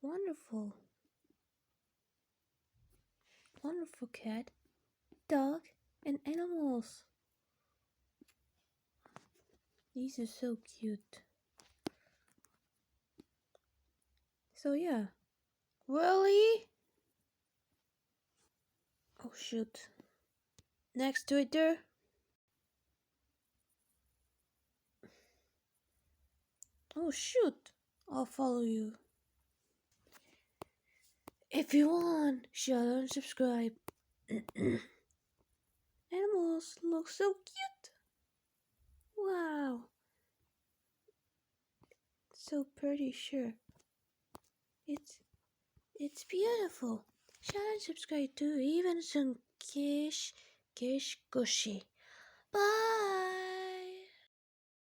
Wonderful. Wonderful cat, dog, and animals. These are so cute. So yeah. Really? Oh shoot. Next Twitter. Oh shoot. I'll follow you. If you want, share and subscribe. Animals look so cute. Wow. So pretty, sure. It's beautiful. Share and subscribe to Evanson, Kish, Kishkushy.